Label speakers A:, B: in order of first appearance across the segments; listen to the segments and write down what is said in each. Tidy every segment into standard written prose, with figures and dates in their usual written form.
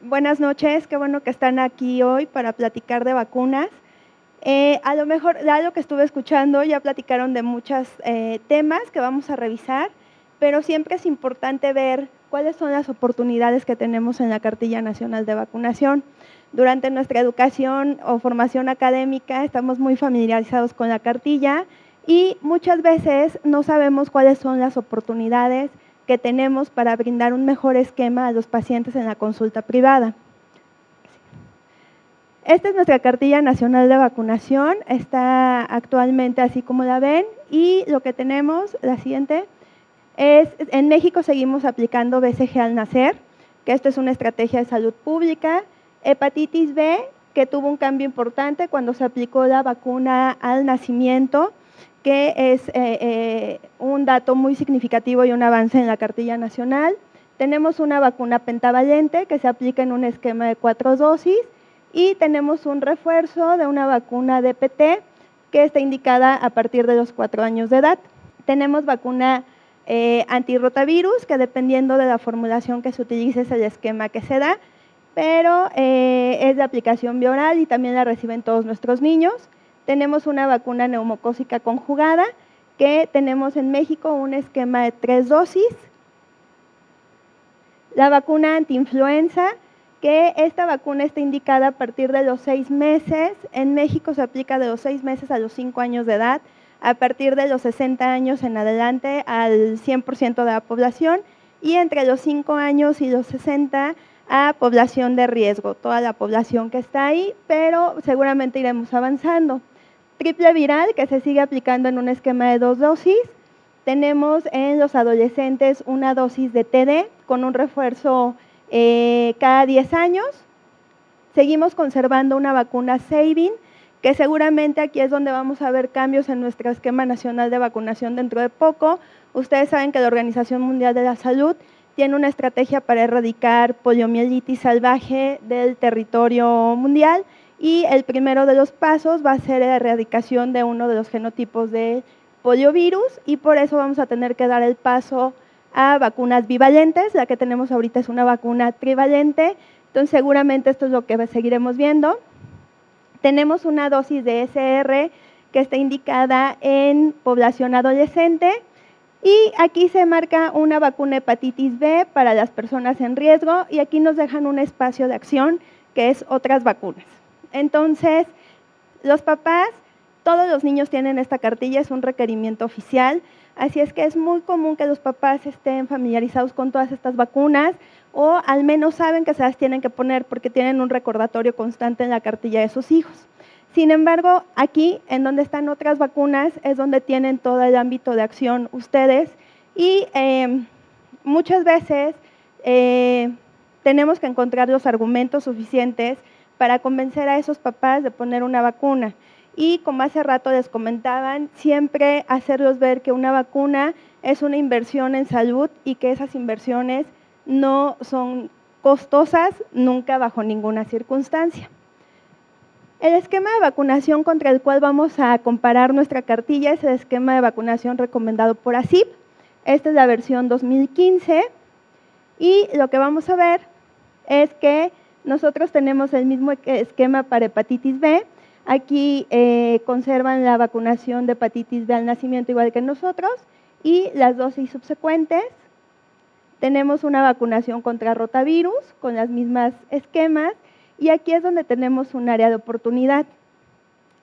A: Buenas noches, qué bueno que están aquí hoy para platicar de vacunas. A lo mejor, ya lo que estuve escuchando, ya platicaron de muchos temas que vamos a revisar, pero siempre es importante ver cuáles son las oportunidades que tenemos en la Cartilla Nacional de Vacunación. Durante nuestra educación o formación académica estamos muy familiarizados con la cartilla y muchas veces no sabemos cuáles son las oportunidades que tenemos para brindar un mejor esquema a los pacientes en la consulta privada. Esta es nuestra Cartilla Nacional de Vacunación, está actualmente así como la ven, y lo que tenemos, la siguiente, es en México seguimos aplicando BCG al nacer, que esto es una estrategia de salud pública, hepatitis B, que tuvo un cambio importante cuando se aplicó la vacuna al nacimiento, que es un dato muy significativo y un avance en la Cartilla Nacional. Tenemos una vacuna pentavalente que se aplica en un esquema de 4 dosis y tenemos un refuerzo de una vacuna DPT que está indicada a partir de los 4 años de edad. Tenemos vacuna antirrotavirus, que dependiendo de la formulación que se utilice es el esquema que se da, pero es de aplicación vía oral y también la reciben todos nuestros niños. Tenemos una vacuna neumocócica conjugada, que tenemos en México un esquema de 3 dosis. La vacuna antiinfluenza, que esta vacuna está indicada a partir de los 6 meses. En México se aplica de los 6 meses a los 5 años de edad, a partir de los 60 años en adelante al 100% de la población y entre los 5 años y los 60 a población de riesgo, toda la población que está ahí, pero seguramente iremos avanzando. Triple viral, que se sigue aplicando en un esquema de 2 dosis. Tenemos en los adolescentes una dosis de TD con un refuerzo cada 10 años. Seguimos conservando una vacuna Sabin, que seguramente aquí es donde vamos a ver cambios en nuestro esquema nacional de vacunación dentro de poco. Ustedes saben que la Organización Mundial de la Salud tiene una estrategia para erradicar poliomielitis salvaje del territorio mundial y el primero de los pasos va a ser la erradicación de uno de los genotipos de poliovirus y por eso vamos a tener que dar el paso a vacunas bivalentes. La que tenemos ahorita es una vacuna trivalente, entonces seguramente esto es lo que seguiremos viendo. Tenemos una dosis de SR que está indicada en población adolescente y aquí se marca una vacuna hepatitis B para las personas en riesgo y aquí nos dejan un espacio de acción que es otras vacunas. Entonces, los papás, todos los niños tienen esta cartilla, es un requerimiento oficial, así es que es muy común que los papás estén familiarizados con todas estas vacunas o al menos saben que se las tienen que poner porque tienen un recordatorio constante en la cartilla de sus hijos. Sin embargo, aquí, en donde están otras vacunas, es donde tienen todo el ámbito de acción ustedes y muchas veces tenemos que encontrar los argumentos suficientes para convencer a esos papás de poner una vacuna. Y como hace rato les comentaban, siempre hacerlos ver que una vacuna es una inversión en salud y que esas inversiones no son costosas nunca bajo ninguna circunstancia. El esquema de vacunación contra el cual vamos a comparar nuestra cartilla es el esquema de vacunación recomendado por ACIP. Esta es la versión 2015 y lo que vamos a ver es que nosotros tenemos el mismo esquema para hepatitis B. Aquí conservan la vacunación de hepatitis B al nacimiento igual que nosotros y las dosis subsecuentes. Tenemos una vacunación contra rotavirus con las mismas esquemas y aquí es donde tenemos un área de oportunidad.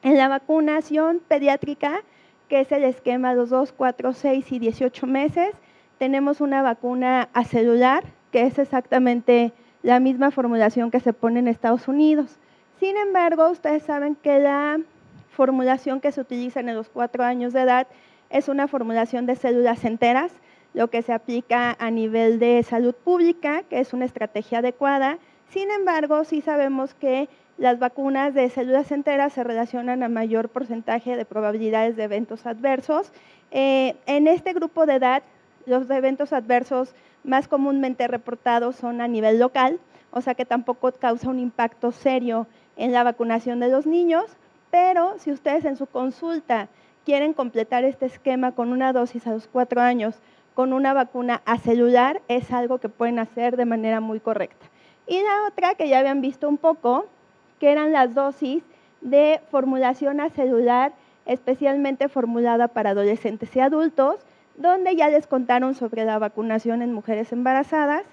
A: En la vacunación pediátrica, que es el esquema de los 2, 4, 6 y 18 meses, tenemos una vacuna acelular, que es exactamente la misma formulación que se pone en Estados Unidos. Sin embargo, ustedes saben que la formulación que se utiliza en los 4 años de edad es una formulación de células enteras, lo que se aplica a nivel de salud pública, que es una estrategia adecuada. Sin embargo, sí sabemos que las vacunas de células enteras se relacionan a mayor porcentaje de probabilidades de eventos adversos. En este grupo de edad, los eventos adversos más comúnmente reportados son a nivel local, o sea que tampoco causa un impacto serio en la vacunación de los niños, pero si ustedes en su consulta quieren completar este esquema con una dosis a los 4 años con una vacuna acelular, es algo que pueden hacer de manera muy correcta. Y la otra que ya habían visto un poco, que eran las dosis de formulación acelular, especialmente formulada para adolescentes y adultos, donde ya les contaron sobre la vacunación en mujeres embarazadas.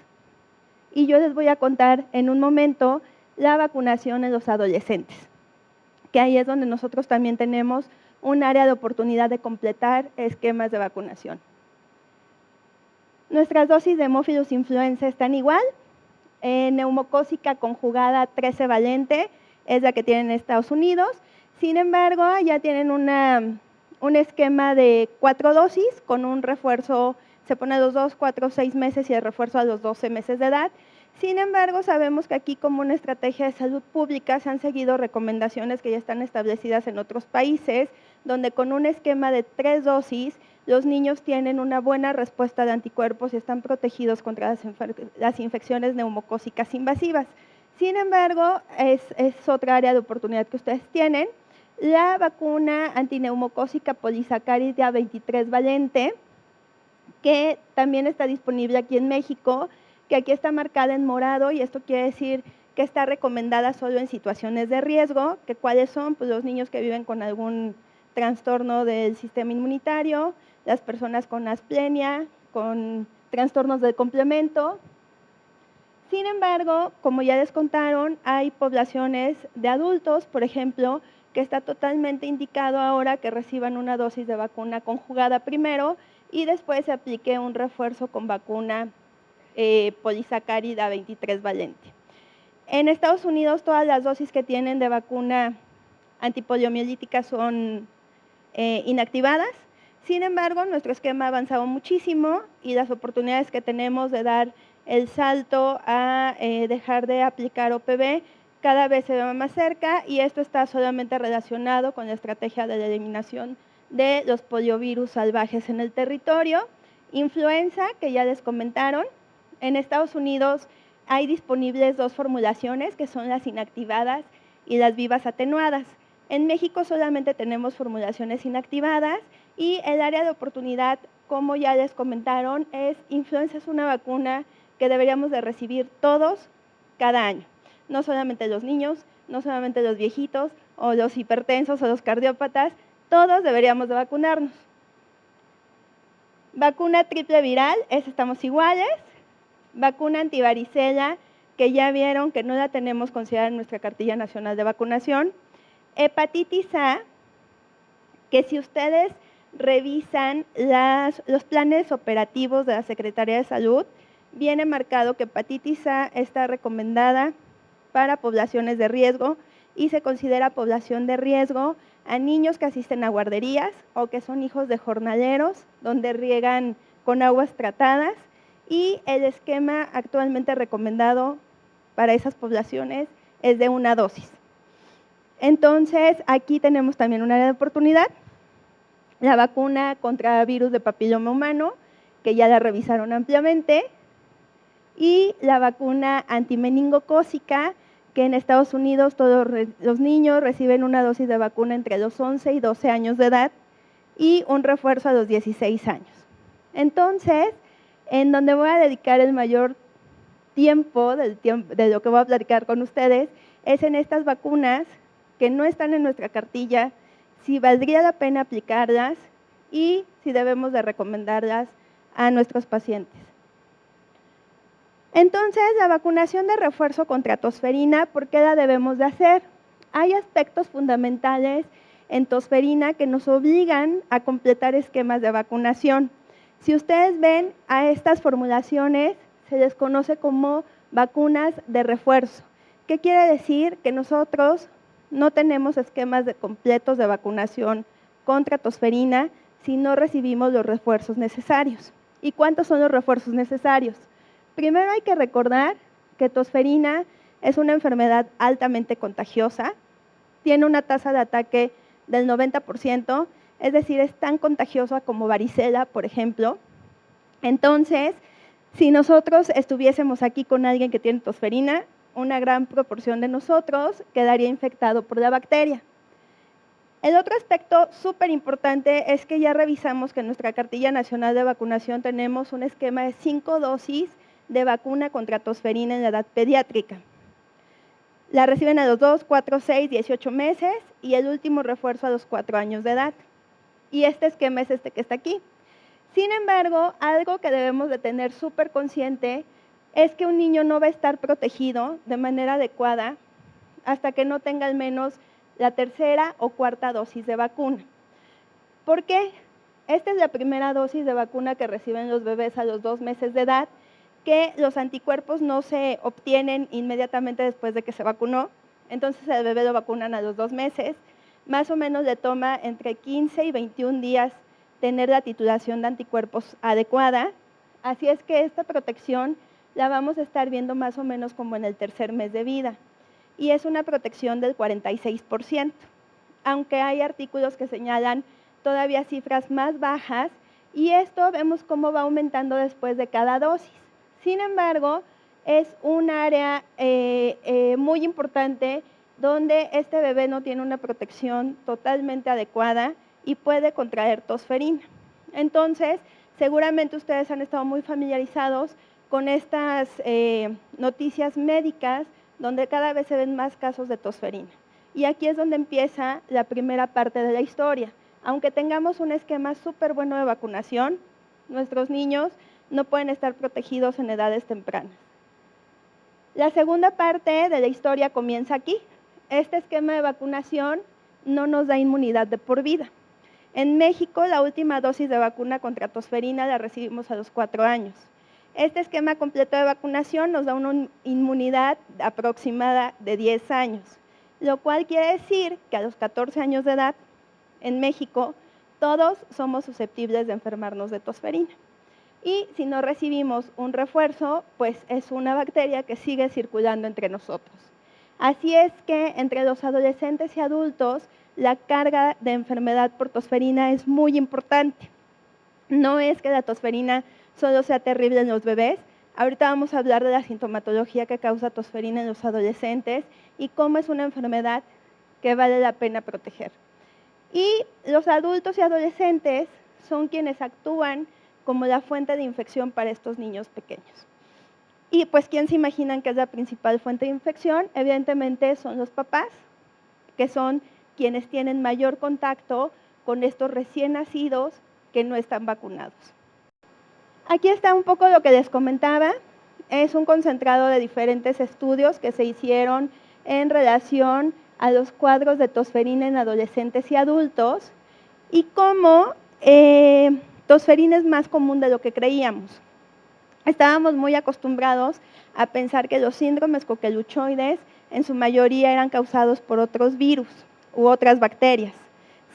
A: Y yo les voy a contar en un momento la vacunación en los adolescentes, que ahí es donde nosotros también tenemos un área de oportunidad de completar esquemas de vacunación. Nuestras dosis de Haemophilus influenzae están igual. Neumocócica conjugada 13 valente es la que tienen en Estados Unidos. Sin embargo, ya tienen un esquema de 4 dosis con un refuerzo, se pone a los 2, 4, 6 meses y el refuerzo a los 12 meses de edad. Sin embargo, sabemos que aquí como una estrategia de salud pública se han seguido recomendaciones que ya están establecidas en otros países, donde con un esquema de 3 dosis los niños tienen una buena respuesta de anticuerpos y están protegidos contra las infecciones neumocócicas invasivas. Sin embargo, es otra área de oportunidad que ustedes tienen. La vacuna antineumocócica polisacárida 23 valente, que también está disponible aquí en México, que aquí está marcada en morado y esto quiere decir que está recomendada solo en situaciones de riesgo, que cuáles son pues los niños que viven con algún trastorno del sistema inmunitario, las personas con asplenia, con trastornos del complemento. Sin embargo, como ya les contaron, hay poblaciones de adultos, por ejemplo, que está totalmente indicado ahora que reciban una dosis de vacuna conjugada primero y después se aplique un refuerzo con vacuna polisacárida 23 valente. En Estados Unidos todas las dosis que tienen de vacuna antipoliomielítica son inactivadas. Sin embargo, nuestro esquema ha avanzado muchísimo y las oportunidades que tenemos de dar el salto a dejar de aplicar OPV cada vez se ve más cerca y esto está solamente relacionado con la estrategia de la eliminación de los poliovirus salvajes en el territorio. Influenza, que ya les comentaron. En Estados Unidos hay disponibles 2 formulaciones, que son las inactivadas y las vivas atenuadas. En México solamente tenemos formulaciones inactivadas y el área de oportunidad, como ya les comentaron, influenza es una vacuna que deberíamos de recibir todos cada año. No solamente los niños, no solamente los viejitos o los hipertensos o los cardiópatas, todos deberíamos de vacunarnos. Vacuna triple viral, estamos iguales. Vacuna antivaricela, que ya vieron que no la tenemos considerada en nuestra cartilla nacional de vacunación. Hepatitis A, que si ustedes revisan los planes operativos de la Secretaría de Salud, viene marcado que hepatitis A está recomendada para poblaciones de riesgo y se considera población de riesgo a niños que asisten a guarderías o que son hijos de jornaleros, donde riegan con aguas tratadas, y el esquema actualmente recomendado para esas poblaciones es de una dosis. Entonces, aquí tenemos también un área de oportunidad, la vacuna contra virus de papiloma humano, que ya la revisaron ampliamente, y la vacuna antimeningocócica, que en Estados Unidos todos los niños reciben una dosis de vacuna entre los 11 y 12 años de edad y un refuerzo a los 16 años. Entonces, en donde voy a dedicar el mayor tiempo de lo que voy a platicar con ustedes es en estas vacunas que no están en nuestra cartilla, si valdría la pena aplicarlas y si debemos de recomendarlas a nuestros pacientes. Entonces, la vacunación de refuerzo contra tosferina, ¿por qué la debemos de hacer? Hay aspectos fundamentales en tosferina que nos obligan a completar esquemas de vacunación. Si ustedes ven a estas formulaciones, se les conoce como vacunas de refuerzo. ¿Qué quiere decir? Que nosotros no tenemos esquemas completos de vacunación contra tosferina si no recibimos los refuerzos necesarios. ¿Y cuántos son los refuerzos necesarios? Primero hay que recordar que tosferina es una enfermedad altamente contagiosa, tiene una tasa de ataque del 90%, es decir, es tan contagiosa como varicela, por ejemplo. Entonces, si nosotros estuviésemos aquí con alguien que tiene tosferina, una gran proporción de nosotros quedaría infectado por la bacteria. El otro aspecto súper importante es que ya revisamos que en nuestra cartilla nacional de vacunación tenemos un esquema de 5 dosis de vacuna contra tosferina en la edad pediátrica. La reciben a los 2, 4, 6, 18 meses y el último refuerzo a los 4 años de edad. Y este esquema es este que está aquí. Sin embargo, algo que debemos de tener súper consciente es que un niño no va a estar protegido de manera adecuada hasta que no tenga al menos la tercera o cuarta dosis de vacuna. ¿Por qué? Esta es la primera dosis de vacuna que reciben los bebés a los 2 meses de edad, que los anticuerpos no se obtienen inmediatamente después de que se vacunó, entonces al bebé lo vacunan a los 2 meses, más o menos le toma entre 15 y 21 días tener la titulación de anticuerpos adecuada, así es que esta protección la vamos a estar viendo más o menos como en el tercer mes de vida, y es una protección del 46%, aunque hay artículos que señalan todavía cifras más bajas, y esto vemos cómo va aumentando después de cada dosis. Sin embargo, es un área muy importante donde este bebé no tiene una protección totalmente adecuada y puede contraer tosferina. Entonces, seguramente ustedes han estado muy familiarizados con estas noticias médicas donde cada vez se ven más casos de tosferina. Y aquí es donde empieza la primera parte de la historia. Aunque tengamos un esquema súper bueno de vacunación, nuestros niños no pueden estar protegidos en edades tempranas. La segunda parte de la historia comienza aquí. Este esquema de vacunación no nos da inmunidad de por vida. En México, la última dosis de vacuna contra tosferina la recibimos a los 4 años. Este esquema completo de vacunación nos da una inmunidad aproximada de 10 años, lo cual quiere decir que a los 14 años de edad, en México, todos somos susceptibles de enfermarnos de tosferina. Y si no recibimos un refuerzo, pues es una bacteria que sigue circulando entre nosotros. Así es que entre los adolescentes y adultos, la carga de enfermedad por tosferina es muy importante. No es que la tosferina solo sea terrible en los bebés. Ahorita vamos a hablar de la sintomatología que causa tosferina en los adolescentes y cómo es una enfermedad que vale la pena proteger. Y los adultos y adolescentes son quienes actúan como la fuente de infección para estos niños pequeños. Y pues, ¿quién se imaginan que es la principal fuente de infección? Evidentemente son los papás, que son quienes tienen mayor contacto con estos recién nacidos que no están vacunados. Aquí está un poco lo que les comentaba. Es un concentrado de diferentes estudios que se hicieron en relación a los cuadros de tosferina en adolescentes y adultos y cómo tosferina es más común de lo que creíamos. Estábamos muy acostumbrados a pensar que los síndromes coqueluchoides en su mayoría eran causados por otros virus u otras bacterias.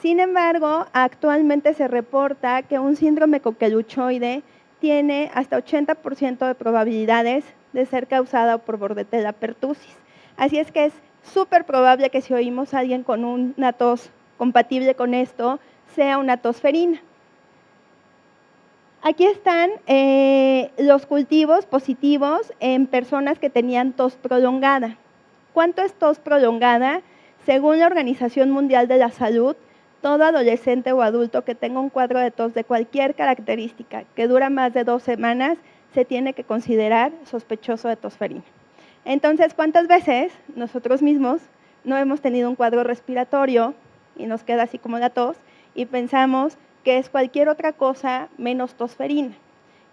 A: Sin embargo, actualmente se reporta que un síndrome coqueluchoide tiene hasta 80% de probabilidades de ser causada por Bordetella pertussis. Así es que es súper probable que si oímos a alguien con una tos compatible con esto, sea una tosferina. Aquí están los cultivos positivos en personas que tenían tos prolongada. ¿Cuánto es tos prolongada? Según la Organización Mundial de la Salud, todo adolescente o adulto que tenga un cuadro de tos de cualquier característica que dura más de 2 semanas se tiene que considerar sospechoso de tosferina. Entonces, ¿cuántas veces nosotros mismos no hemos tenido un cuadro respiratorio y nos queda así como la tos y pensamos que es cualquier otra cosa menos tosferina?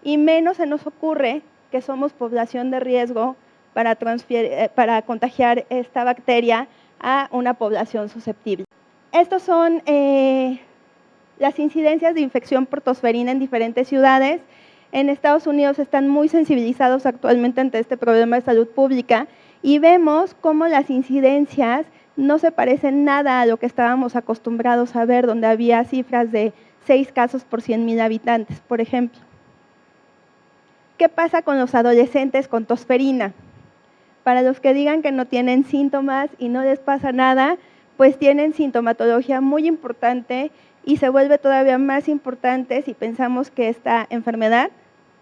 A: Y menos se nos ocurre que somos población de riesgo para contagiar esta bacteria a una población susceptible. Estos son las incidencias de infección por tosferina en diferentes ciudades. En Estados Unidos están muy sensibilizados actualmente ante este problema de salud pública y vemos cómo las incidencias no se parecen nada a lo que estábamos acostumbrados a ver, donde había cifras de 6 casos por 100,000 habitantes, por ejemplo. ¿Qué pasa con los adolescentes con tosferina? Para los que digan que no tienen síntomas y no les pasa nada, pues tienen sintomatología muy importante y se vuelve todavía más importante si pensamos que esta enfermedad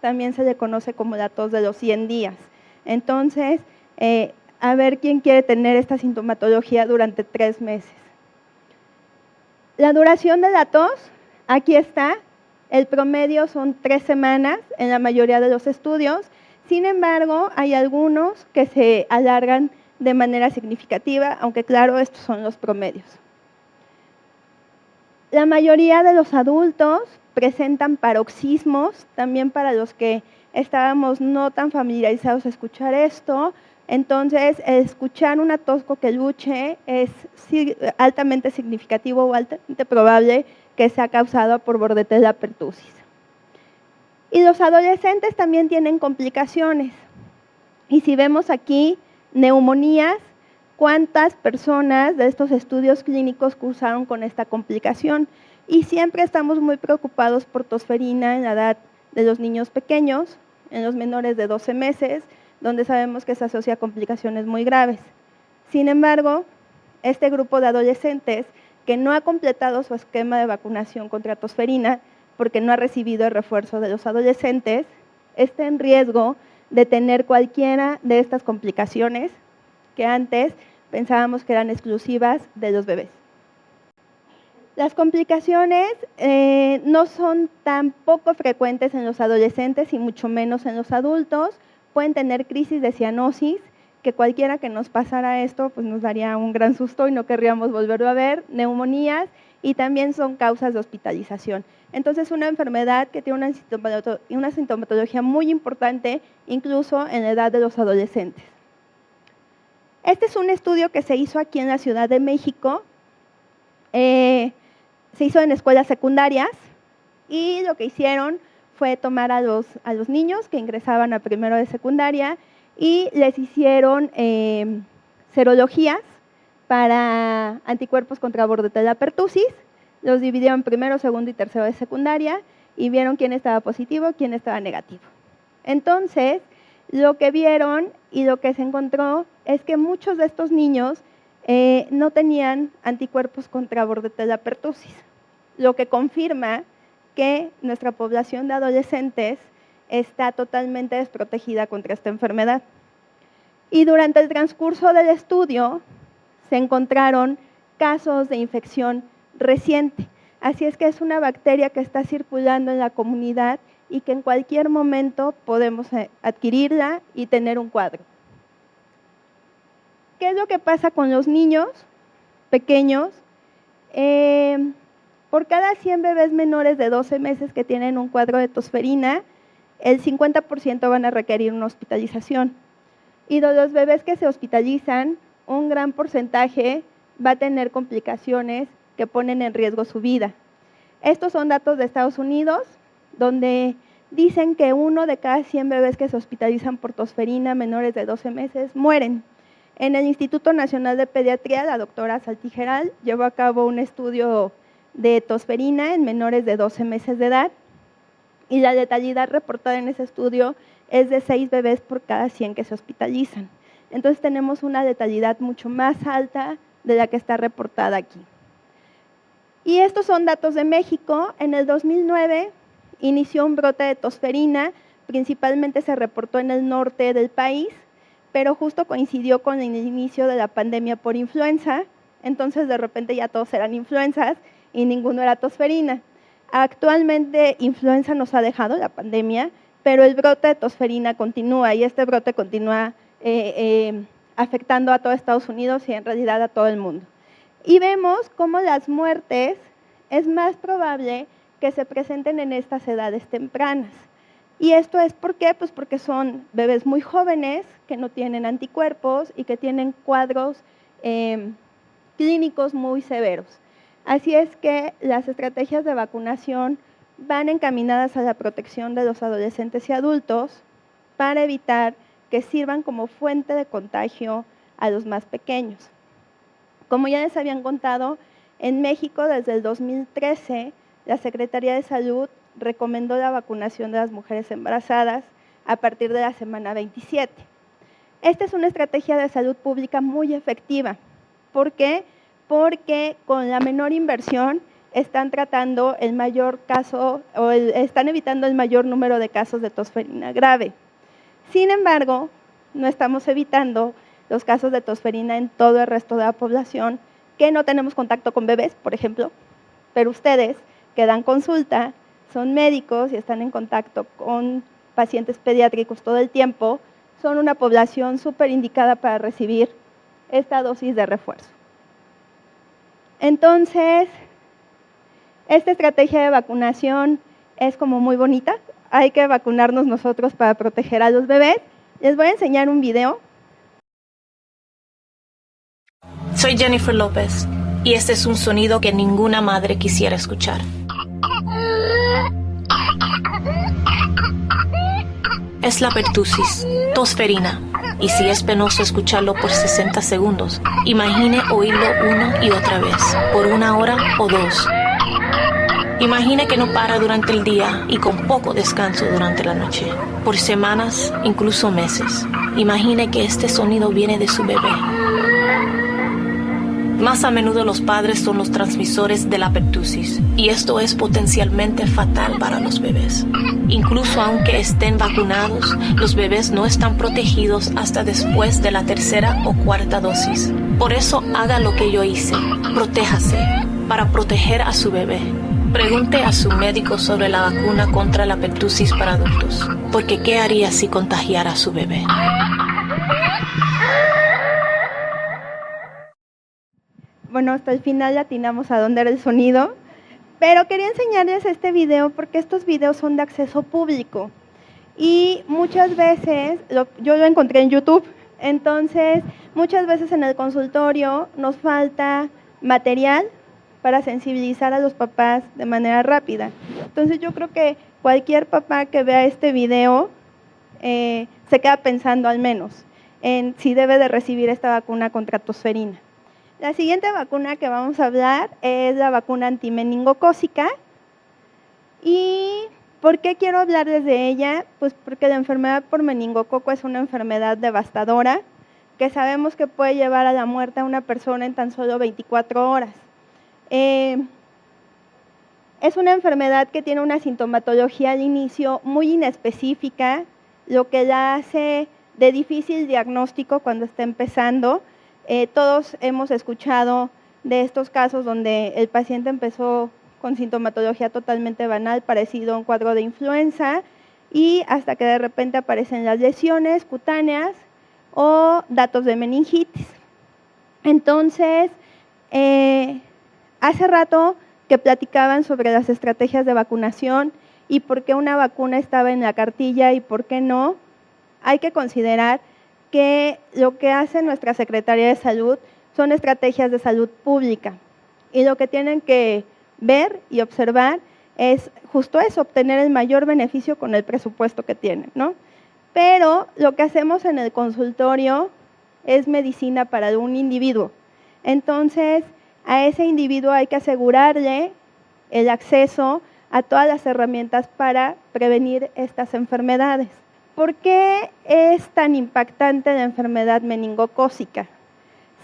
A: también se le conoce como la tos de los 100 días. Entonces, a ver quién quiere tener esta sintomatología durante 3 meses. La duración de la tos, aquí está, el promedio son 3 semanas en la mayoría de los estudios. Sin embargo, hay algunos que se alargan de manera significativa, aunque claro, estos son los promedios. La mayoría de los adultos presentan paroxismos, también para los que estábamos no tan familiarizados a escuchar esto. Entonces, escuchar una tos coqueluche es altamente significativo o altamente probable que sea causado por Bordetella pertussis. Y los adolescentes también tienen complicaciones. Y si vemos aquí neumonías, ¿cuántas personas de estos estudios clínicos cursaron con esta complicación? Y siempre estamos muy preocupados por tosferina en la edad de los niños pequeños, en los menores de 12 meses, donde sabemos que se asocia a complicaciones muy graves. Sin embargo, este grupo de adolescentes que no ha completado su esquema de vacunación contra tosferina, porque no ha recibido el refuerzo de los adolescentes, está en riesgo de tener cualquiera de estas complicaciones que antes pensábamos que eran exclusivas de los bebés. Las complicaciones no son tan poco frecuentes en los adolescentes y mucho menos en los adultos. Pueden tener crisis de cianosis, que cualquiera que nos pasara esto pues nos daría un gran susto y no querríamos volverlo a ver, neumonías, y también son causas de hospitalización. Entonces, una enfermedad que tiene una sintomatología muy importante, incluso en la edad de los adolescentes. Este es un estudio que se hizo aquí en la Ciudad de México. Se hizo en escuelas secundarias y lo que hicieron fue tomar a los niños que ingresaban a primero de secundaria y les hicieron serologías para anticuerpos contra Bordetella pertussis. Los dividieron primero, segundo y tercero de secundaria y vieron quién estaba positivo, quién estaba negativo. Entonces, lo que vieron y lo que se encontró es que muchos de estos niños no tenían anticuerpos contra Bordetella pertussis, lo que confirma que nuestra población de adolescentes está totalmente desprotegida contra esta enfermedad. Y durante el transcurso del estudio se encontraron casos de infección reciente. Así es que es una bacteria que está circulando en la comunidad y que en cualquier momento podemos adquirirla y tener un cuadro. ¿Qué es lo que pasa con los niños pequeños? Por cada 100 bebés menores de 12 meses que tienen un cuadro de tosferina, el 50% van a requerir una hospitalización. Y de los bebés que se hospitalizan, un gran porcentaje va a tener complicaciones que ponen en riesgo su vida. Estos son datos de Estados Unidos, donde dicen que 1 de cada 100 bebés que se hospitalizan por tosferina menores de 12 meses mueren. En el Instituto Nacional de Pediatría, la doctora Saltijeral llevó a cabo un estudio de tosferina en menores de 12 meses de edad y la letalidad reportada en ese estudio es de 6 bebés por cada 100 que se hospitalizan. Entonces tenemos una letalidad mucho más alta de la que está reportada aquí. Y estos son datos de México. En el 2009 inició un brote de tosferina, principalmente se reportó en el norte del país, pero justo coincidió con el inicio de la pandemia por influenza, entonces de repente ya todos eran influenzas y ninguno era tosferina. Actualmente influenza nos ha dejado la pandemia, pero el brote de tosferina continúa y este brote continúa afectando a todo Estados Unidos y en realidad a todo el mundo. Y vemos cómo las muertes es más probable que se presenten en estas edades tempranas. ¿Y esto es por qué? Pues porque son bebés muy jóvenes que no tienen anticuerpos y que tienen cuadros clínicos muy severos. Así es que las estrategias de vacunación van encaminadas a la protección de los adolescentes y adultos para evitar que sirvan como fuente de contagio a los más pequeños. Como ya les habían contado, en México desde el 2013 la Secretaría de Salud recomendó la vacunación de las mujeres embarazadas a partir de la semana 27. Esta es una estrategia de salud pública muy efectiva. ¿Por qué? Porque con la menor inversión están tratando el mayor caso o están evitando el mayor número de casos de tosferina grave. Sin embargo, no estamos evitando los casos de tosferina en todo el resto de la población que no tenemos contacto con bebés, por ejemplo, pero ustedes que dan consulta son médicos y están en contacto con pacientes pediátricos todo el tiempo, son una población súper indicada para recibir esta dosis de refuerzo. Entonces, esta estrategia de vacunación es como muy bonita. Hay que vacunarnos nosotros para proteger a los bebés. Les voy a enseñar un video.
B: Soy Jennifer López y este es un sonido que ninguna madre quisiera escuchar. Es la pertusis, tosferina, y si es penoso escucharlo por 60 segundos, imagine oírlo una y otra vez, por 1 hora o 2. Imagine que no para durante el día y con poco descanso durante la noche, por semanas, incluso meses. Imagine que este sonido viene de su bebé. Más a menudo los padres son los transmisores de la pertusis, y esto es potencialmente fatal para los bebés. Incluso aunque estén vacunados, los bebés no están protegidos hasta después de la 3ª o 4ª dosis. Por eso haga lo que yo hice, protéjase, para proteger a su bebé. Pregunte a su médico sobre la vacuna contra la pertusis para adultos, porque ¿qué haría si contagiara a su bebé?
A: Bueno, hasta el final atinamos a dónde era el sonido, pero quería enseñarles este video porque estos videos son de acceso público y muchas veces, yo lo encontré en YouTube, entonces muchas veces en el consultorio nos falta material para sensibilizar a los papás de manera rápida. Entonces yo creo que cualquier papá que vea este video se queda pensando al menos en si debe de recibir esta vacuna contra tosferina. La siguiente vacuna que vamos a hablar es la vacuna antimeningocócica. ¿Y por qué quiero hablarles de ella? Pues porque la enfermedad por meningococo es una enfermedad devastadora que sabemos que puede llevar a la muerte a una persona en tan solo 24 horas. Es una enfermedad que tiene una sintomatología al inicio muy inespecífica, lo que la hace de difícil diagnóstico cuando está empezando. Todos hemos escuchado de estos casos donde el paciente empezó con sintomatología totalmente banal, parecido a un cuadro de influenza, y hasta que de repente aparecen las lesiones cutáneas o datos de meningitis. Entonces, hace rato que platicaban sobre las estrategias de vacunación y por qué una vacuna estaba en la cartilla y por qué no, hay que considerar que lo que hace nuestra Secretaría de Salud son estrategias de salud pública y lo que tienen que ver y observar es justo eso, obtener el mayor beneficio con el presupuesto que tienen, ¿no? Pero lo que hacemos en el consultorio es medicina para un individuo. Entonces, a ese individuo hay que asegurarle el acceso a todas las herramientas para prevenir estas enfermedades. ¿Por qué es tan impactante la enfermedad meningocócica?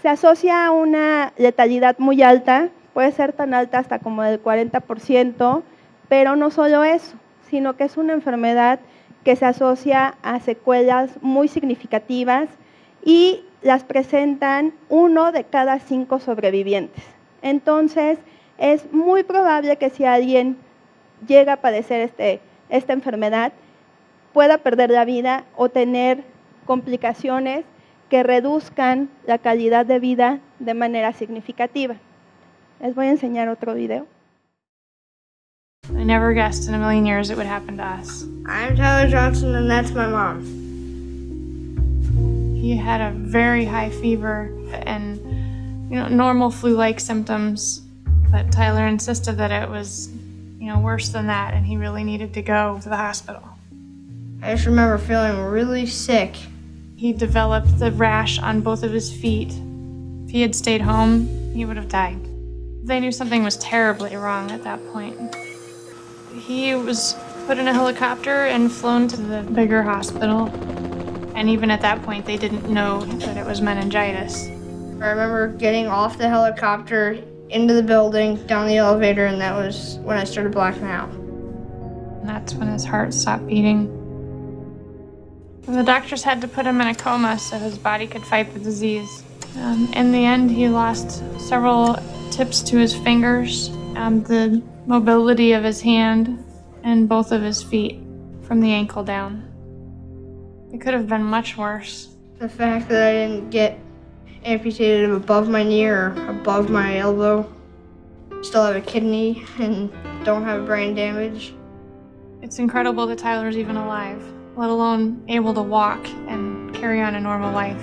A: Se asocia a una letalidad muy alta, puede ser tan alta hasta como del 40%, pero no solo eso, sino que es una enfermedad que se asocia a secuelas muy significativas y las presentan 1 de cada 5 sobrevivientes. Entonces, es muy probable que si alguien llega a padecer esta enfermedad, pueda perder la vida o tener complicaciones que reduzcan la calidad de vida de manera significativa. Les voy a enseñar otro video.
C: I never guessed in a million years it would happen to us.
D: I'm Tyler Johnson, and that's my mom.
C: He had a very high fever and, normal flu-like symptoms, but Tyler insisted that it was, worse than that, and he really needed to go to the hospital.
D: I just remember feeling really sick.
C: He developed the rash on both of his feet. If he had stayed home, he would have died. They knew something was terribly wrong at that point. He was put in a helicopter and flown to the bigger hospital. And even at that point, they didn't know that it was meningitis.
D: I remember getting off the helicopter, into the building, down the elevator, and that was when I started blacking out.
C: And that's when his heart stopped beating. And the doctors had to put him in a coma so his body could fight the disease. In the end, he lost several tips to his fingers, the mobility of his hand, and both of his feet. from the ankle down. It could have been much worse.
D: The fact that I didn't get amputated above my knee or above my elbow, still have a kidney and don't have brain damage.
C: It's incredible that Tyler's even alive, let alone able to walk and carry on a normal life.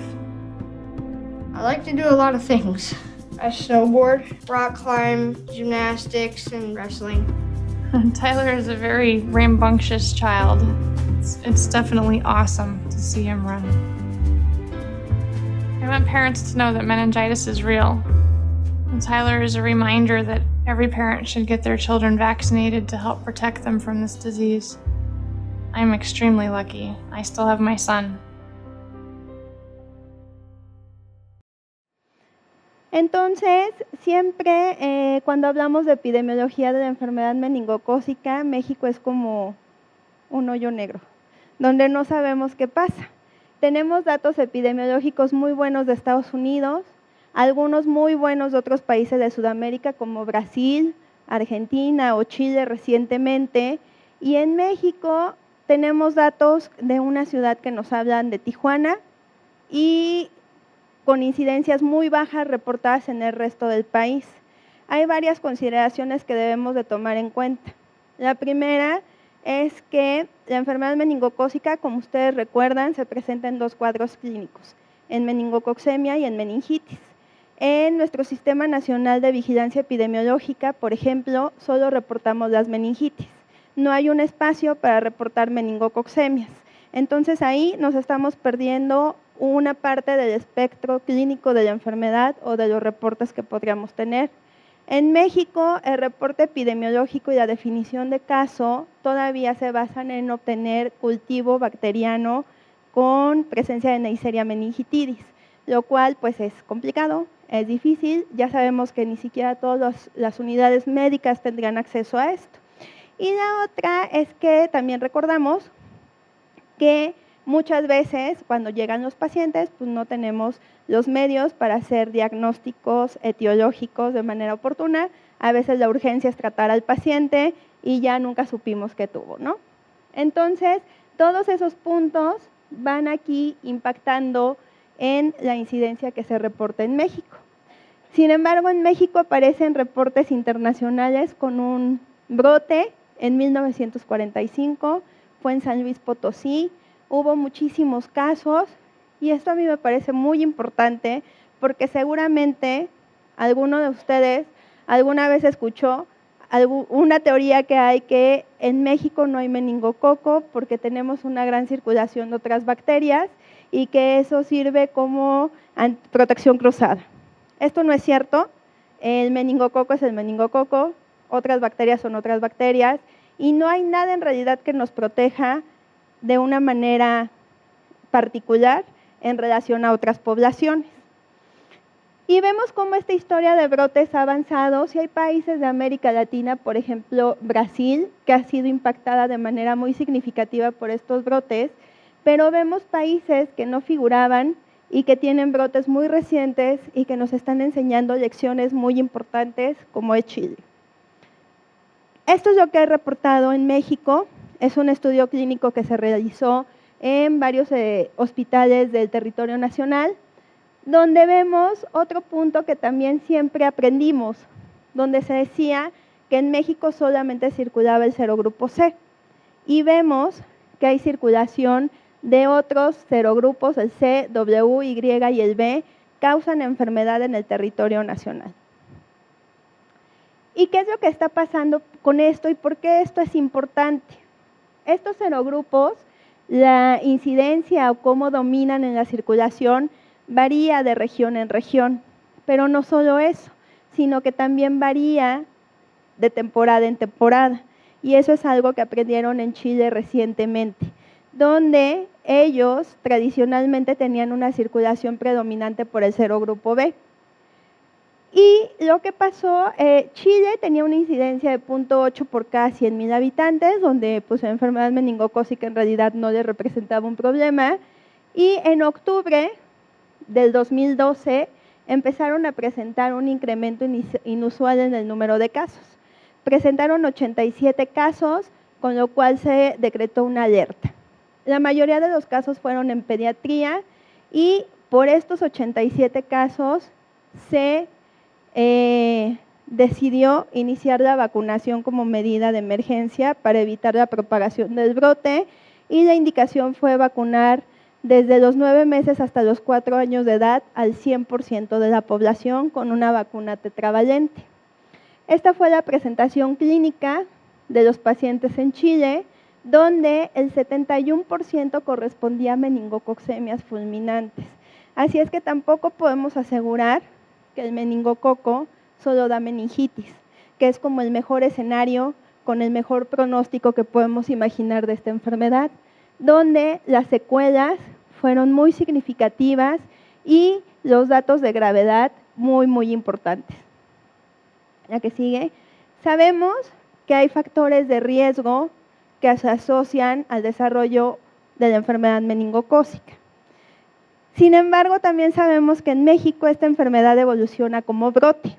D: I like to do a lot of things. I snowboard, rock climb, gymnastics, and wrestling.
C: Tyler is a very rambunctious child. It's definitely awesome to see him run. I want parents to know that meningitis is real. And Tyler is a reminder that every parent should get their children vaccinated to help protect them from this disease. I'm extremely lucky. I still have my son.
A: Entonces, siempre cuando hablamos de epidemiología de la enfermedad meningocócica, México es como un hoyo negro, donde no sabemos qué pasa. Tenemos datos epidemiológicos muy buenos de Estados Unidos, algunos muy buenos de otros países de Sudamérica como Brasil, Argentina o Chile recientemente, y en México tenemos datos de una ciudad que nos hablan de Tijuana y con incidencias muy bajas reportadas en el resto del país. Hay varias consideraciones que debemos de tomar en cuenta. La primera es que la enfermedad meningocócica, como ustedes recuerdan, se presenta en dos cuadros clínicos, en meningococcemia y en meningitis. En nuestro Sistema Nacional de Vigilancia Epidemiológica, por ejemplo, solo reportamos las meningitis. No hay un espacio para reportar meningococcemias. Entonces ahí nos estamos perdiendo una parte del espectro clínico de la enfermedad o de los reportes que podríamos tener. En México, el reporte epidemiológico y la definición de caso todavía se basan en obtener cultivo bacteriano con presencia de Neisseria meningitidis, lo cual pues es complicado, es difícil, ya sabemos que ni siquiera todas las unidades médicas tendrían acceso a esto. Y la otra es que también recordamos que muchas veces cuando llegan los pacientes pues no tenemos los medios para hacer diagnósticos etiológicos de manera oportuna. A veces la urgencia es tratar al paciente y ya nunca supimos qué tuvo, ¿no? Entonces, todos esos puntos van aquí impactando en la incidencia que se reporta en México. Sin embargo, en México aparecen reportes internacionales con un brote en 1945, fue en San Luis Potosí, hubo muchísimos casos y esto a mí me parece muy importante porque seguramente alguno de ustedes alguna vez escuchó una teoría que hay que en México no hay meningococo porque tenemos una gran circulación de otras bacterias y que eso sirve como protección cruzada. Esto no es cierto, el meningococo es el meningococo, otras bacterias son otras bacterias y no hay nada en realidad que nos proteja de una manera particular en relación a otras poblaciones. Y vemos cómo esta historia de brotes ha avanzado. Si hay países de América Latina, por ejemplo Brasil, que ha sido impactada de manera muy significativa por estos brotes, pero vemos países que no figuraban y que tienen brotes muy recientes y que nos están enseñando lecciones muy importantes, como es Chile. Esto es lo que he reportado en México. Es un estudio clínico que se realizó en varios hospitales del territorio nacional, donde vemos otro punto que también siempre aprendimos, donde se decía que en México solamente circulaba el serogrupo C, y vemos que hay circulación de otros serogrupos, el C, W, Y y el B, causan enfermedad en el territorio nacional. ¿Y qué es lo que está pasando con esto y por qué esto es importante? Estos serogrupos, la incidencia o cómo dominan en la circulación varía de región en región, pero no solo eso, sino que también varía de temporada en temporada. Y eso es algo que aprendieron en Chile recientemente, donde ellos tradicionalmente tenían una circulación predominante por el serogrupo B. Y lo que pasó, Chile tenía una incidencia de 0.8 por cada 100,000 habitantes, donde pues, la enfermedad meningocócica en realidad no le representaba un problema. Y en octubre del 2012 empezaron a presentar un incremento inusual en el número de casos. Presentaron 87 casos con lo cual se decretó una alerta. La mayoría de los casos fueron en pediatría y por estos 87 casos se decidió iniciar la vacunación como medida de emergencia para evitar la propagación del brote, y la indicación fue vacunar desde los 9 meses hasta los 4 años de edad al 100% de la población con una vacuna tetravalente. Esta fue la presentación clínica de los pacientes en Chile, donde el 71% correspondía a meningococcemias fulminantes. Así es que tampoco podemos asegurar que el meningococo solo da meningitis, que es como el mejor escenario con el mejor pronóstico que podemos imaginar de esta enfermedad, donde las secuelas fueron muy significativas y los datos de gravedad muy importantes. La que sigue. Sabemos que hay factores de riesgo que se asocian al desarrollo de la enfermedad meningocócica. Sin embargo, también sabemos que en México esta enfermedad evoluciona como brote,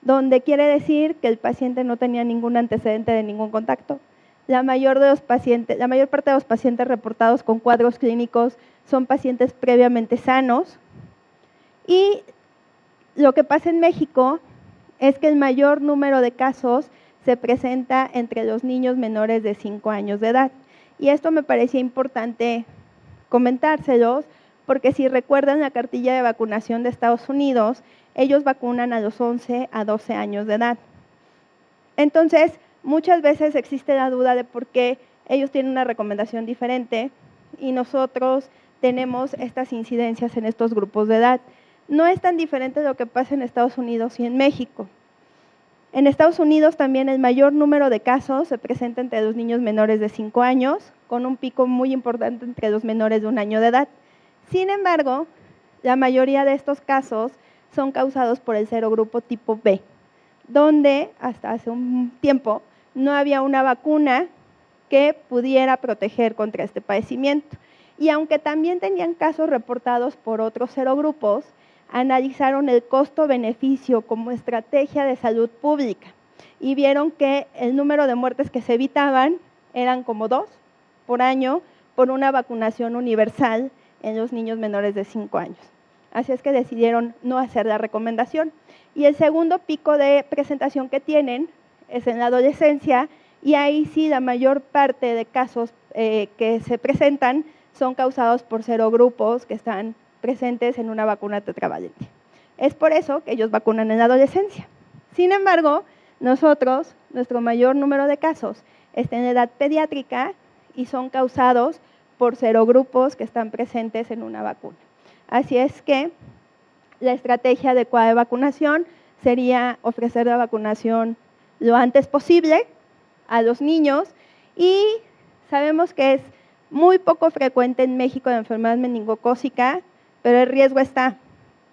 A: donde quiere decir que el paciente no tenía ningún antecedente de ningún contacto. La mayor parte de los pacientes reportados con cuadros clínicos son pacientes previamente sanos. Y lo que pasa en México es que el mayor número de casos se presenta entre los niños menores de 5 años de edad. Y esto me parecía importante comentárselos, porque si recuerdan la cartilla de vacunación de Estados Unidos, ellos vacunan a los 11 a 12 años de edad. Entonces, muchas veces existe la duda de por qué ellos tienen una recomendación diferente y nosotros tenemos estas incidencias en estos grupos de edad. No es tan diferente lo que pasa en Estados Unidos y en México. En Estados Unidos también el mayor número de casos se presenta entre los niños menores de 5 años, con un pico muy importante entre los menores de 1 año de edad. Sin embargo, la mayoría de estos casos son causados por el serogrupo tipo B, donde hasta hace un tiempo no había una vacuna que pudiera proteger contra este padecimiento. Y aunque también tenían casos reportados por otros serogrupos, analizaron el costo-beneficio como estrategia de salud pública y vieron que el número de muertes que se evitaban eran como 2 por año por una vacunación universal en los niños menores de 5 años. Así es que decidieron no hacer la recomendación. Y el segundo pico de presentación que tienen es en la adolescencia, y ahí sí la mayor parte de casos que se presentan son causados por serogrupos que están presentes en una vacuna tetravalente. Es por eso que ellos vacunan en la adolescencia. Sin embargo, nuestro mayor número de casos está en la edad pediátrica y son causados por serogrupos que están presentes en una vacuna. Así es que la estrategia adecuada de vacunación sería ofrecer la vacunación lo antes posible a los niños, y sabemos que es muy poco frecuente en México la enfermedad meningocócica, pero el riesgo está.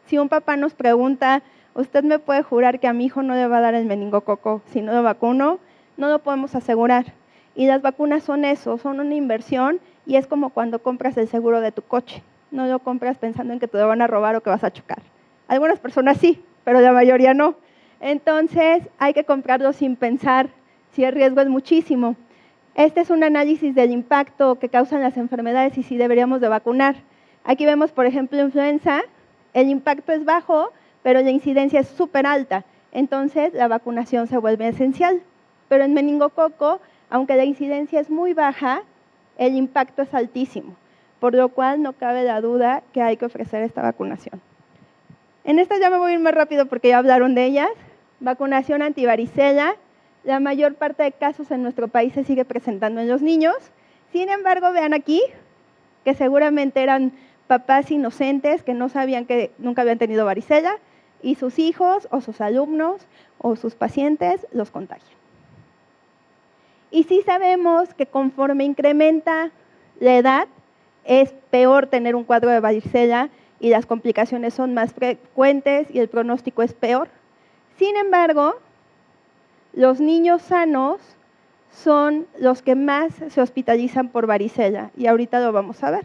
A: Si un papá nos pregunta, ¿usted me puede jurar que a mi hijo no le va a dar el meningococo si no lo vacuno? No lo podemos asegurar. Y las vacunas son eso, son una inversión, y es como cuando compras el seguro de tu coche. No lo compras pensando en que te lo van a robar o que vas a chocar. Algunas personas sí, pero la mayoría no. Entonces hay que comprarlo sin pensar si el riesgo es muchísimo. Este es un análisis del impacto que causan las enfermedades y si deberíamos de vacunar. Aquí vemos, por ejemplo, influenza. El impacto es bajo, pero la incidencia es súper alta. Entonces la vacunación se vuelve esencial. Pero en meningococo, aunque la incidencia es muy baja, el impacto es altísimo, por lo cual no cabe la duda que hay que ofrecer esta vacunación. En esta ya me voy a ir más rápido porque ya hablaron de ellas. Vacunación antivaricela. La mayor parte de casos en nuestro país se sigue presentando en los niños. Sin embargo, vean aquí que seguramente eran papás inocentes que no sabían que nunca habían tenido varicela y sus hijos o sus alumnos o sus pacientes los contagian. Y sí sabemos que conforme incrementa la edad, es peor tener un cuadro de varicela y las complicaciones son más frecuentes y el pronóstico es peor. Sin embargo, los niños sanos son los que más se hospitalizan por varicela y ahorita lo vamos a ver.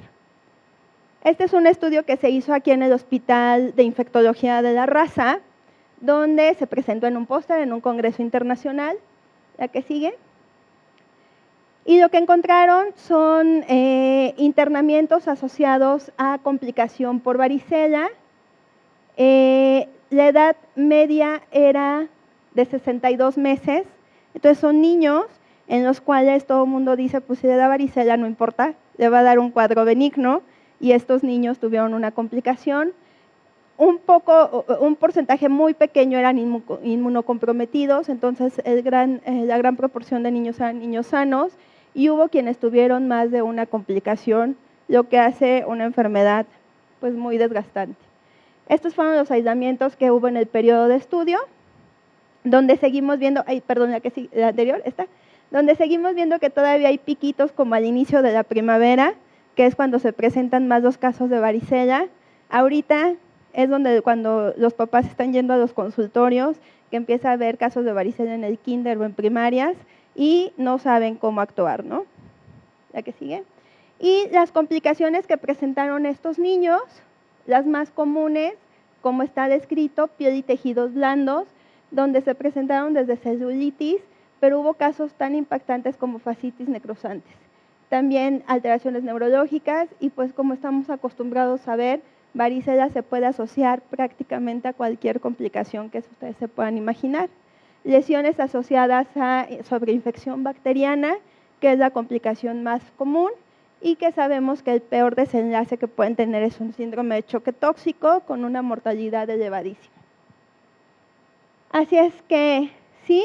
A: Este es un estudio que se hizo aquí en el Hospital de Infectología de la Raza, donde se presentó en un póster en un congreso internacional. La que sigue. Y lo que encontraron son internamientos asociados a complicación por varicela. La edad media era de 62 meses, entonces son niños en los cuales todo el mundo dice, pues si le da varicela no importa, le va a dar un cuadro benigno, y estos niños tuvieron una complicación. Un porcentaje muy pequeño eran inmunocomprometidos, entonces la gran proporción de niños eran niños sanos, y hubo quienes tuvieron más de una complicación, lo que hace una enfermedad pues muy desgastante. Estos fueron los aislamientos que hubo en el periodo de estudio, donde seguimos viendo, la anterior, donde seguimos viendo que todavía hay piquitos como al inicio de la primavera, que es cuando se presentan más los casos de varicela. Ahorita es cuando los papás están yendo a los consultorios, que empieza a haber casos de varicela en el kinder o en primarias y no saben cómo actuar, ¿no? La que sigue. Y las complicaciones que presentaron estos niños, las más comunes, como está descrito, piel y tejidos blandos, donde se presentaron desde celulitis, pero hubo casos tan impactantes como fascitis necrosantes. También alteraciones neurológicas y pues como estamos acostumbrados a ver, varicela se puede asociar prácticamente a cualquier complicación que ustedes se puedan imaginar. Lesiones asociadas a sobreinfección bacteriana, que es la complicación más común, y que sabemos que el peor desenlace que pueden tener es un síndrome de choque tóxico con una mortalidad elevadísima. Así es que sí,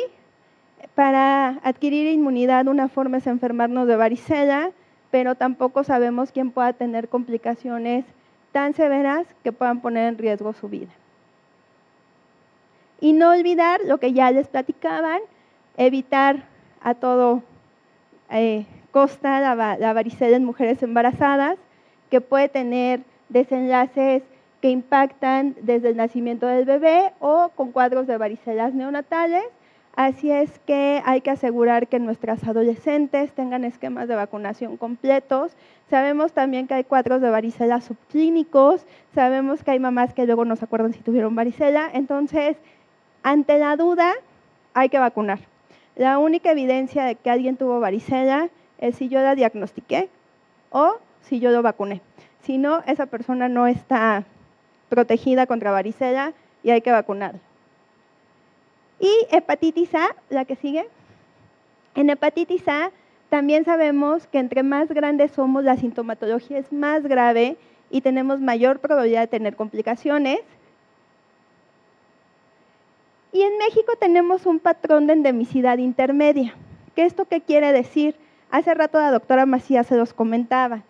A: para adquirir inmunidad una forma es enfermarnos de varicela, pero tampoco sabemos quién pueda tener complicaciones tan severas que puedan poner en riesgo su vida. Y no olvidar lo que ya les platicaban, evitar a todo costa la varicela en mujeres embarazadas, que puede tener desenlaces que impactan desde el nacimiento del bebé o con cuadros de varicelas neonatales. Así es que hay que asegurar que nuestras adolescentes tengan esquemas de vacunación completos. Sabemos también que hay cuadros de varicela subclínicos, sabemos que hay mamás que luego no se acuerdan si tuvieron varicela, entonces ante la duda hay que vacunar. La única evidencia de que alguien tuvo varicela es si yo la diagnostiqué o si yo lo vacuné. Si no, esa persona no está protegida contra varicela y hay que vacunarla. Y hepatitis A, la que sigue. En hepatitis A también sabemos que entre más grandes somos, la sintomatología es más grave y tenemos mayor probabilidad de tener complicaciones. Y en México tenemos un patrón de endemicidad intermedia. ¿Esto qué quiere decir? Hace rato la doctora Macías se los comentaba.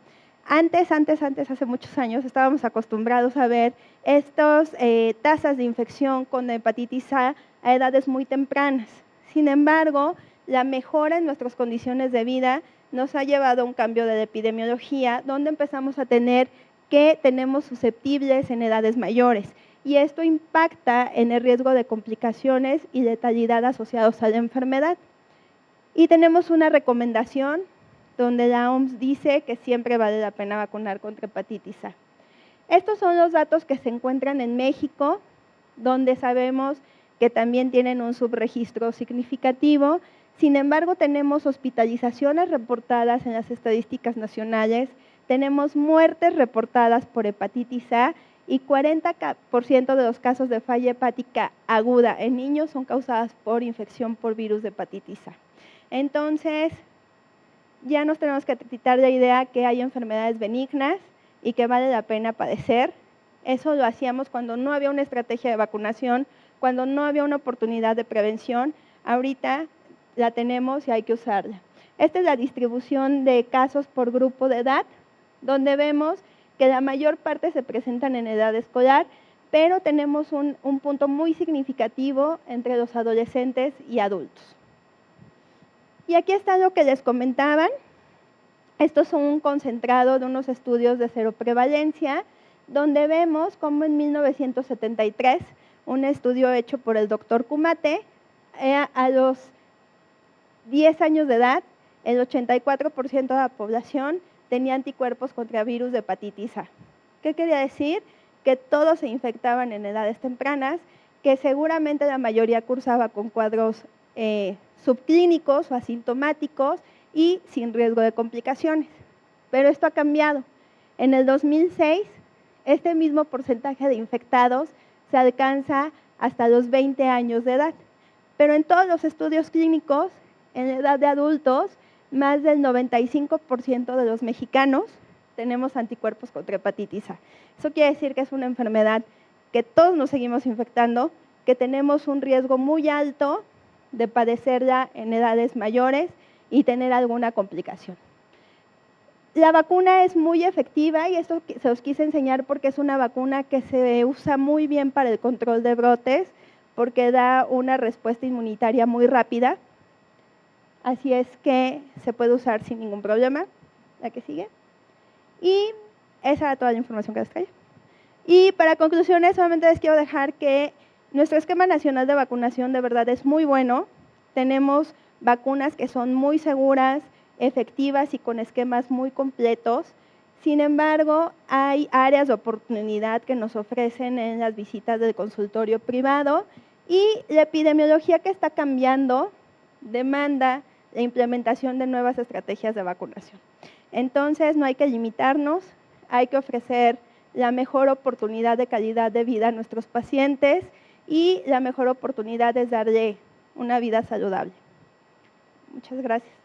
A: Antes, hace muchos años, estábamos acostumbrados a ver estas tasas de infección con hepatitis A edades muy tempranas. Sin embargo, la mejora en nuestras condiciones de vida nos ha llevado a un cambio de la epidemiología, donde empezamos a tener que tenemos susceptibles en edades mayores. Y esto impacta en el riesgo de complicaciones y letalidad asociados a la enfermedad. Y tenemos una recomendación donde la OMS dice que siempre vale la pena vacunar contra hepatitis A. Estos son los datos que se encuentran en México, donde sabemos que también tienen un subregistro significativo. Sin embargo, tenemos hospitalizaciones reportadas en las estadísticas nacionales, tenemos muertes reportadas por hepatitis A y 40% de los casos de falla hepática aguda en niños son causadas por infección por virus de hepatitis A. Entonces, ya nos tenemos que quitar la idea que hay enfermedades benignas y que vale la pena padecer. Eso lo hacíamos cuando no había una estrategia de vacunación, cuando no había una oportunidad de prevención. Ahorita la tenemos y hay que usarla. Esta es la distribución de casos por grupo de edad, donde vemos que la mayor parte se presentan en edad escolar, pero tenemos un punto muy significativo entre los adolescentes y adultos. Y aquí está lo que les comentaban. Estos son un concentrado de unos estudios de seroprevalencia, donde vemos cómo en 1973, un estudio hecho por el doctor Kumate, a los 10 años de edad, el 84% de la población tenía anticuerpos contra virus de hepatitis A. ¿Qué quería decir? Que todos se infectaban en edades tempranas, que seguramente la mayoría cursaba con cuadros subclínicos o asintomáticos y sin riesgo de complicaciones. Pero esto ha cambiado. En el 2006, este mismo porcentaje de infectados se alcanza hasta los 20 años de edad. Pero en todos los estudios clínicos, en la edad de adultos, más del 95% de los mexicanos tenemos anticuerpos contra hepatitis A. Eso quiere decir que es una enfermedad que todos nos seguimos infectando, que tenemos un riesgo muy alto de padecerla en edades mayores y tener alguna complicación. La vacuna es muy efectiva y esto se los quise enseñar porque es una vacuna que se usa muy bien para el control de brotes, porque da una respuesta inmunitaria muy rápida. Así es que se puede usar sin ningún problema. La que sigue. Y esa era toda la información que les traía. Y para conclusiones, solamente les quiero dejar que nuestro esquema nacional de vacunación de verdad es muy bueno. Tenemos vacunas que son muy seguras, efectivas y con esquemas muy completos. Sin embargo, hay áreas de oportunidad que nos ofrecen en las visitas del consultorio privado y la epidemiología que está cambiando demanda la implementación de nuevas estrategias de vacunación. Entonces, no hay que limitarnos, hay que ofrecer la mejor oportunidad de calidad de vida a nuestros pacientes y la mejor oportunidad es darle una vida saludable. Muchas gracias.